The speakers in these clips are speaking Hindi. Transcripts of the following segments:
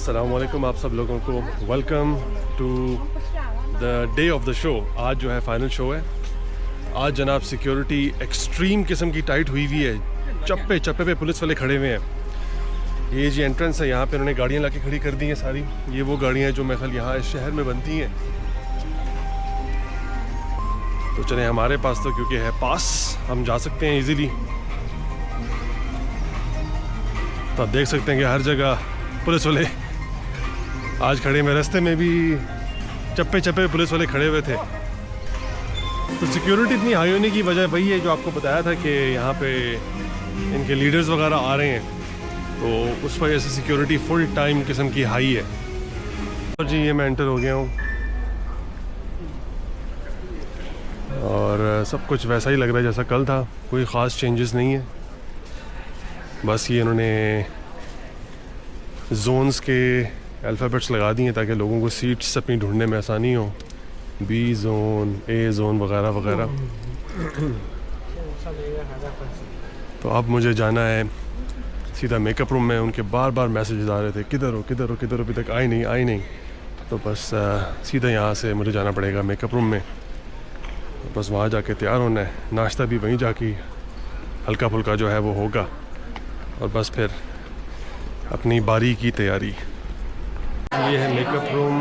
अस्सलाम वालेकुम आप सब लोगों को welcome to the day of the show. आज जो है फाइनल शो है। आज जनाब सिक्योरिटी एक्सट्रीम किस्म की टाइट हुई हुई है। चप्पे चप्पे पे पुलिस वाले खड़े हुए हैं। ये जी एंट्रेंस है, यहाँ पे उन्होंने गाड़ियाँ लाके खड़ी कर दी हैं सारी। ये वो गाड़ियाँ हैं जो मैं ख्याल यहाँ इस शहर में बनती हैं। तो चलें, हमारे पास तो क्योंकि है पास, हम जा सकते हैं इजीली। तो आप देख सकते हैं कि हर जगह पुलिस वाले आज खड़े हैं। रास्ते में भी चप्पे चप्पे पुलिस वाले खड़े हुए थे। तो सिक्योरिटी इतनी हाई होने की वजह वही है जो आपको बताया था कि यहाँ पे इनके लीडर्स वगैरह आ रहे हैं, तो उस वजह से सिक्योरिटी फुल टाइम किस्म की हाई है। और जी ये मैं एंटर हो गया हूँ और सब कुछ वैसा ही लग रहा है जैसा कल था। कोई ख़ास चेंजेस नहीं है। बस ये इन्होंने जोन्स के अल्फ़ाबेट्स लगा दिए ताकि लोगों को सीट्स अपनी ढूंढने में आसानी हो। बी जोन, ए जोन वगैरह वगैरह। तो अब मुझे जाना है सीधा मेकअप रूम में। उनके बार बार मैसेजेस आ रहे थे, किधर हो किधर हो किधर हो, अभी तक आई नहीं। तो बस सीधा यहाँ से मुझे जाना पड़ेगा मेकअप रूम में। बस वहाँ जाके तैयार होना है। नाश्ता भी वहीं जाके हल्का फुल्का जो है वो होगा, और बस फिर अपनी बारी की तैयारी। ये है makeup room,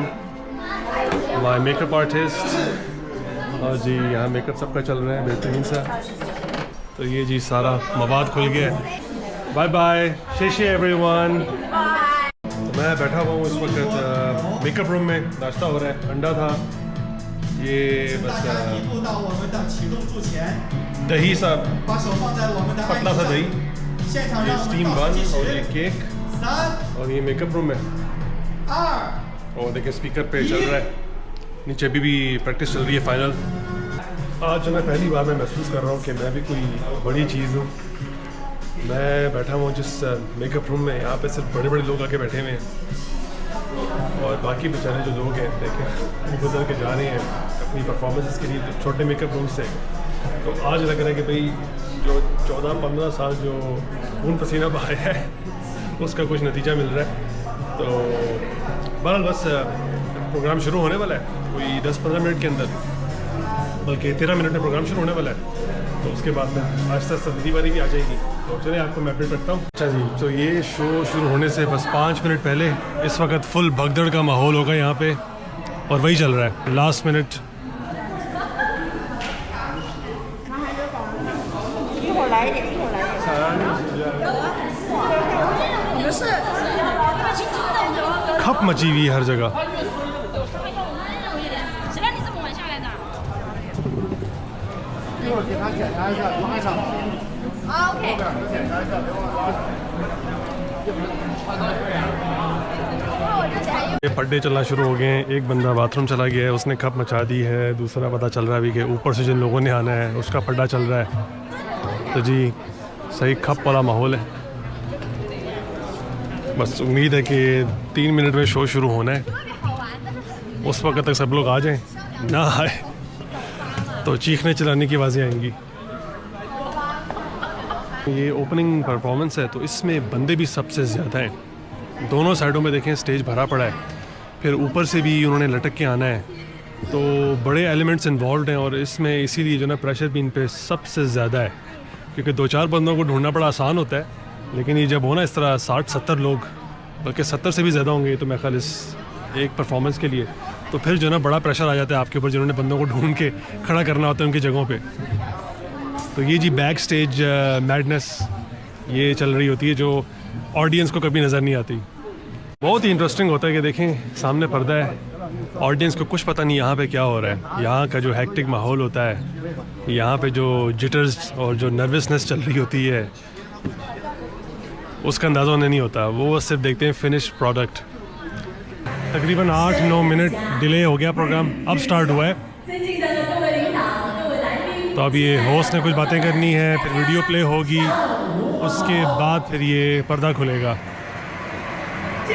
my makeup artist. और जी यहाँ मेकअप सबका चल रहा है बेहतरीन सा। तो ये जी सारा मवाद खुल गया है। बाय बाय, शेशे एवरीवन। मैं बैठा हुआ हूँ इस वक्त मेकअप रूम में। नाश्ता हो रहा है, अंडा था, ये बस दही सा, पतला सा दही, ये स्टीम बन और ये केक, और ये मेकअप रूम है। और देखिए स्पीकर पे चल रहा है, नीचे अभी भी प्रैक्टिस चल रही है फाइनल। आज जो मैं पहली बार मैं महसूस कर रहा हूँ कि मैं भी कोई बड़ी चीज़ हूँ। मैं बैठा हुआ हूँ जिस मेकअप रूम में, यहाँ पे सिर्फ बड़े बड़े लोग आके बैठे हुए हैं और बाकी बेचारे जो लोग हैं देखें गुजर के जा रहे हैं अपनी परफॉर्मेंस के लिए छोटे मेकअप रूम से। तो आज लग रहा है कि भाई जो 14-15 साल जो खून पसीना बहाया है उसका कुछ नतीजा मिल रहा है। तो बहरहाल बस प्रोग्राम शुरू होने वाला है कोई 10-15 मिनट के अंदर, बल्कि 13 मिनट में प्रोग्राम शुरू होने वाला है। तो उसके बाद में आहिस्ता आहिस्ता नदी बारी भी आ जाएगी। तो चलिए आपको मैं अपडेट रखता हूँ। अच्छा जी, तो ये शो शुरू होने से बस 5 मिनट पहले इस वक्त फुल भगदड़ का माहौल होगा यहाँ पे, और वही चल रहा है लास्ट मिनट। खप मची हुई है हर जगह। ये पड्डे चलना शुरू हो गए हैं। एक बंदा बाथरूम चला गया है, उसने खप मचा दी है। दूसरा पता चल रहा है अभी कि ऊपर से जिन लोगों ने आना है उसका पड्डा चल रहा है। तो जी सही खप वाला माहौल है। बस उम्मीद है कि 3 मिनट में शो शुरू होना है। उस वक्त तक सब लोग आ जाएं, ना आए तो चीखने चिल्लाने की आवाज़ें आएंगी। ये ओपनिंग परफॉर्मेंस है तो इसमें बंदे भी सबसे ज़्यादा हैं। दोनों साइडों में देखें स्टेज भरा पड़ा है, फिर ऊपर से भी उन्होंने लटक के आना है। तो बड़े एलिमेंट्स इन्वॉल्व हैं और इसमें इसीलिए जो ना प्रेशर भी इन पे सबसे ज़्यादा है, क्योंकि 2-4 बंदों को ढूंढना बड़ा आसान होता है, लेकिन ये जब हो ना इस तरह 60-70 लोग, बल्कि 70 से भी ज़्यादा होंगे तो मैं ख्याल इस एक परफॉर्मेंस के लिए, तो फिर जो ना बड़ा प्रेशर आ जाता है आपके ऊपर, जिन्होंने बंदों को ढूंढ के खड़ा करना होता है उनकी जगहों पे। तो ये जी बैक स्टेज मैडनेस ये चल रही होती है जो ऑडियंस को कभी नज़र नहीं आती। बहुत ही इंटरेस्टिंग होता है कि देखें सामने पर्दा है, ऑडियंस को कुछ पता नहीं यहाँ पे क्या हो रहा है। यहाँ का जो हैक्टिक माहौल होता है, यहाँ पे जो जिटर्स और जो नर्वसनेस चल रही होती है उसका अंदाज़ा उन्हें नहीं होता। वो सिर्फ देखते हैं फिनिश प्रोडक्ट। तकरीबन 8-9 मिनट डिले हो गया प्रोग्राम, अब स्टार्ट हुआ है। तो अब ये होस्ट ने कुछ बातें करनी है, फिर वीडियो प्ले होगी, उसके बाद फिर ये पर्दा खुलेगा।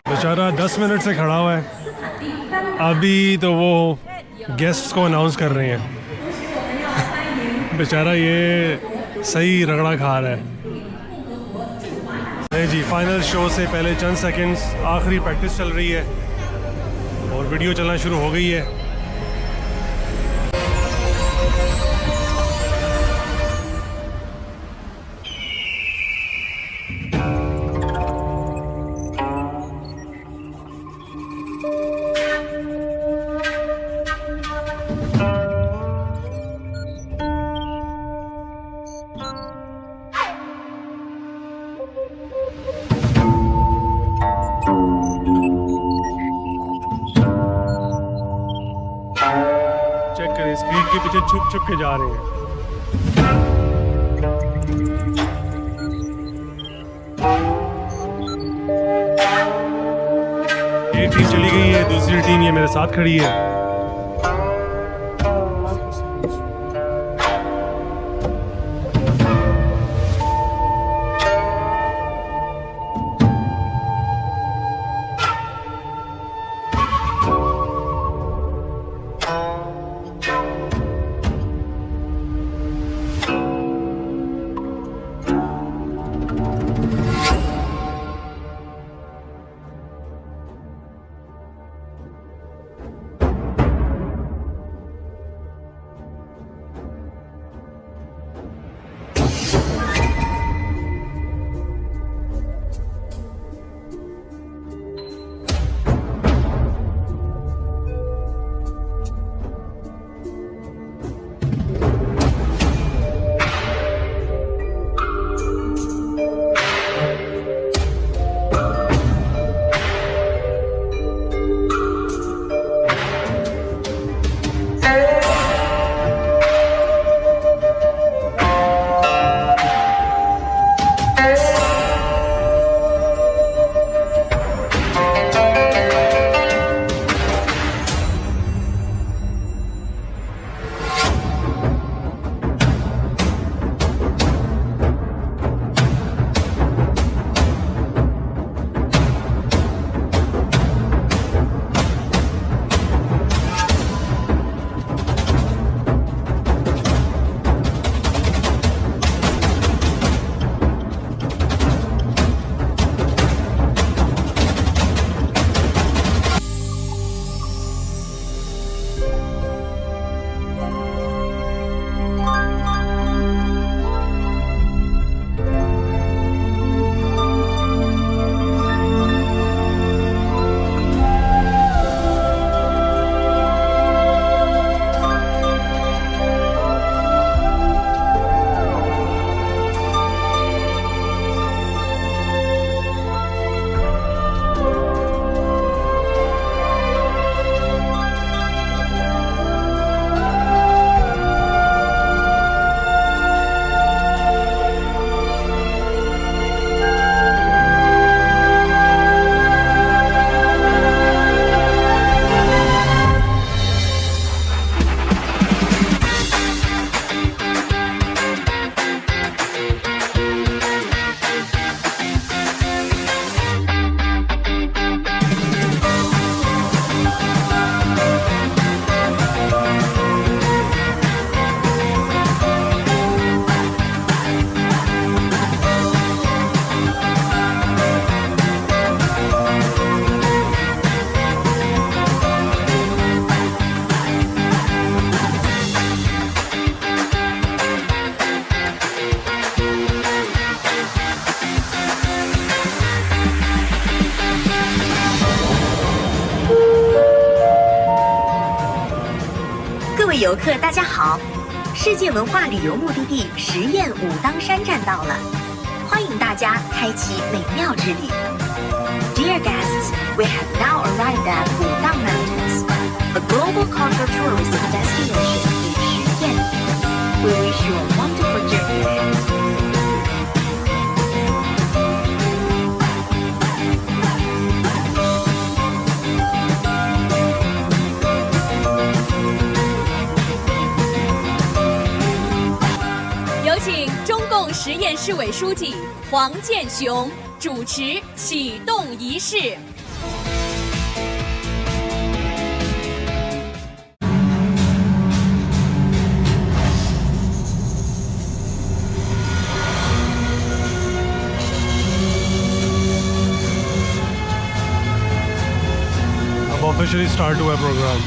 बेचारा 10 मिनट से खड़ा हुआ है, अभी तो वो गेस्ट्स को अनाउंस कर रहे हैं। बेचारा ये सही रगड़ा खा रहा है। नहीं जी, फाइनल शो से पहले चंद सेकंड्स आखिरी प्रैक्टिस चल रही है और वीडियो चलना शुरू हो गई है। चेक करें, स्क्रीन के पीछे छुप छुप के जा रहे हैं। एक टीम चली गई है, दूसरी टीम ये मेरे साथ खड़ी है।位游客，大家好！世界文化旅游目的地实验武当山站到了，欢迎大家开启美妙之旅。Dear guests, we have now arrived at Wudang Mountains, a global cultural tourism destination in Shiyuan. We wish you a wonderful journey ahead. Officially start हुआ प्रोग्राम।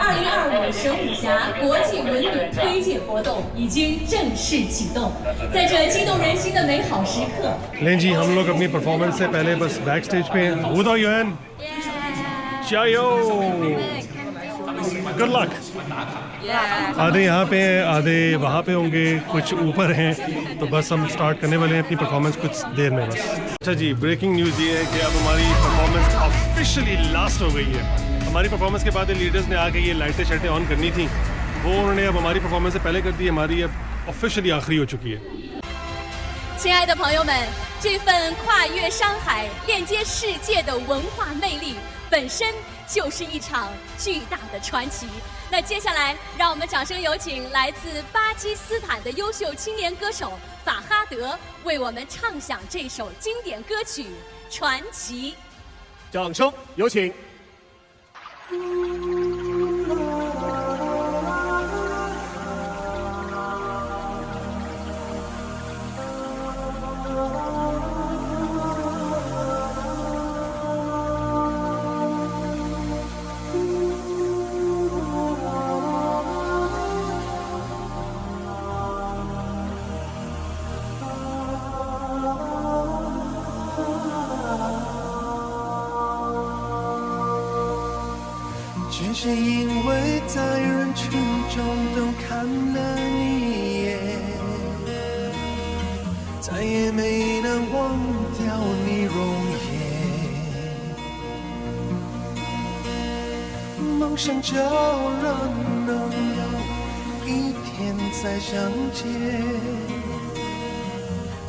2025神武侠国际文旅推介活动已经正式启动，在这激动人心的美好时刻， लें जी, हम लोग अपनी परफॉर्मेंस से पहले बस बैक स्टेज पे हैं। वुदा युएन, चायो, गुड लक। आधे यहाँ पे हैं, आधे वहाँ पे होंगे, कुछ ऊपर हैं, तो बस हम स्टार्ट करने वाले हैं अपनी परफॉर्मेंस कुछ देर में बस। अच्छा जी, ब्रेकिंग न्यूज़ ये है कि अब हमारी परफॉर्मेंस ऑफिशियली लास्ट हो गई है। हमारी परफॉर्मेंस के बाद लीडर्स ने आके ये लाइटें शाइटें ऑन करनी थी, वो उन्होंने अब हमारी परफॉर्मेंस से पहले कर दी। हमारी अब ऑफिशियली आखिरी हो चुकी है। 亲爱的朋友们，这份跨越山海、链接世界的文化魅力，本身就是一场巨大的传奇。那接下来，让我们掌声有请来自巴基斯坦的优秀青年歌手法哈德，为我们唱响这首经典歌曲《传奇》。掌声有请。 只是因为在人群中都看了你一眼，再也没能忘掉你容颜。梦想着能有一天再相见，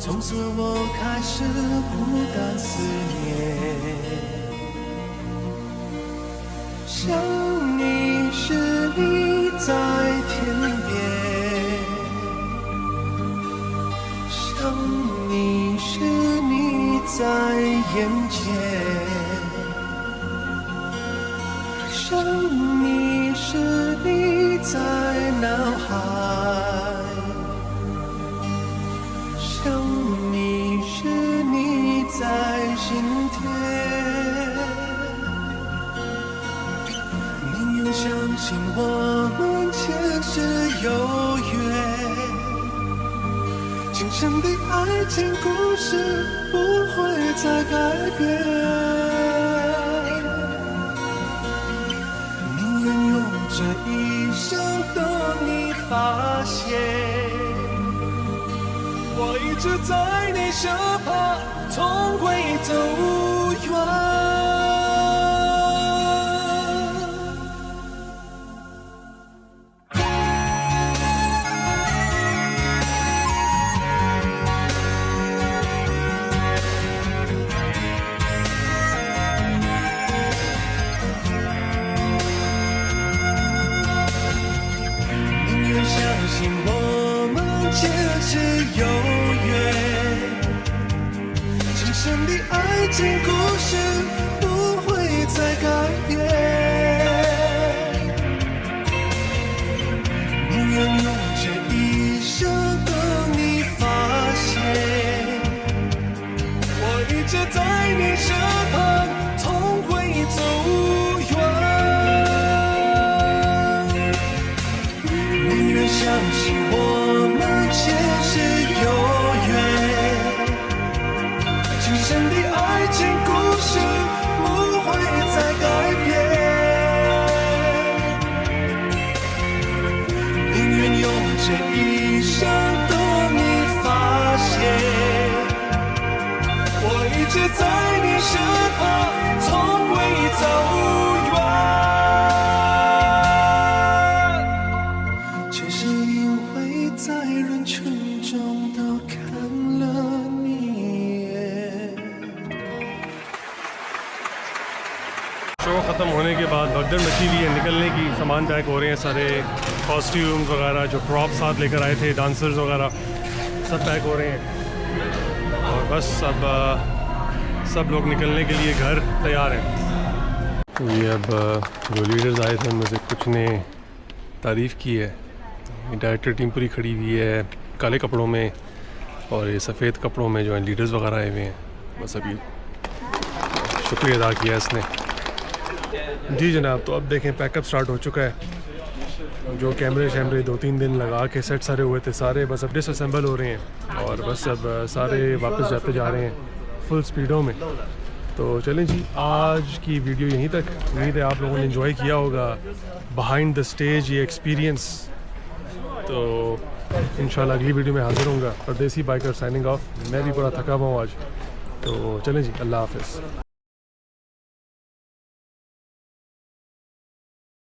从此我开始孤单思念。 想你时你在天边，想你时你在眼前，想你时你在脑海，想你时你在心田。 相信我们前世有缘，今生的爱情故事不会再改变。宁愿用这一生等你发现，我一直在你身旁，从未走远。 我们前世有缘，今生的爱情故事不会再改变。宁愿用这一生等你发现，我一直在你身旁，从未走远。宁愿相信我们前世有缘，今生的爱情故事不会再改变。宁愿用这一生等你发现，我一直在你身旁，从未走远。 शो ख़त्म होने के बाद भगदड़ मची हुई है, निकलने की, सामान पैक हो रहे हैं सारे, कॉस्ट्यूम्स वगैरह जो प्रॉप साथ लेकर आए थे, डांसर्स वगैरह सब पैक हो रहे हैं और बस अब सब लोग निकलने के लिए घर तैयार हैं। तो ये अब जो लीडर्स आए थे उनमें से कुछ ने तारीफ़ की है। डायरेक्टर टीम पूरी खड़ी हुई है काले कपड़ों में, और ये सफ़ेद कपड़ों में जो है लीडर्स वगैरह आए हुए हैं। बस अभी शुक्रिया अदा किया इसने। जी जनाब, तो अब देखें पैकअप स्टार्ट हो चुका है। जो कैमरे शैमरे 2-3 दिन लगा के सेट सारे हुए थे, सारे बस अब डिसअसेंबल हो रहे हैं और बस अब सारे वापस जाते जा रहे हैं फुल स्पीडों में। तो चलें जी, आज की वीडियो यहीं तक। उम्मीद है आप लोगों ने एंजॉय किया होगा बिहाइंड द स्टेज ये एक्सपीरियंस। तो इंशाल्लाह अगली वीडियो में हाजिर होऊंगा। परदेसी बाइकर साइनिंग ऑफ। मैं भी बड़ा थका हुआ हूँ आज। तो चलें जी, अल्लाह हाफ़िज़।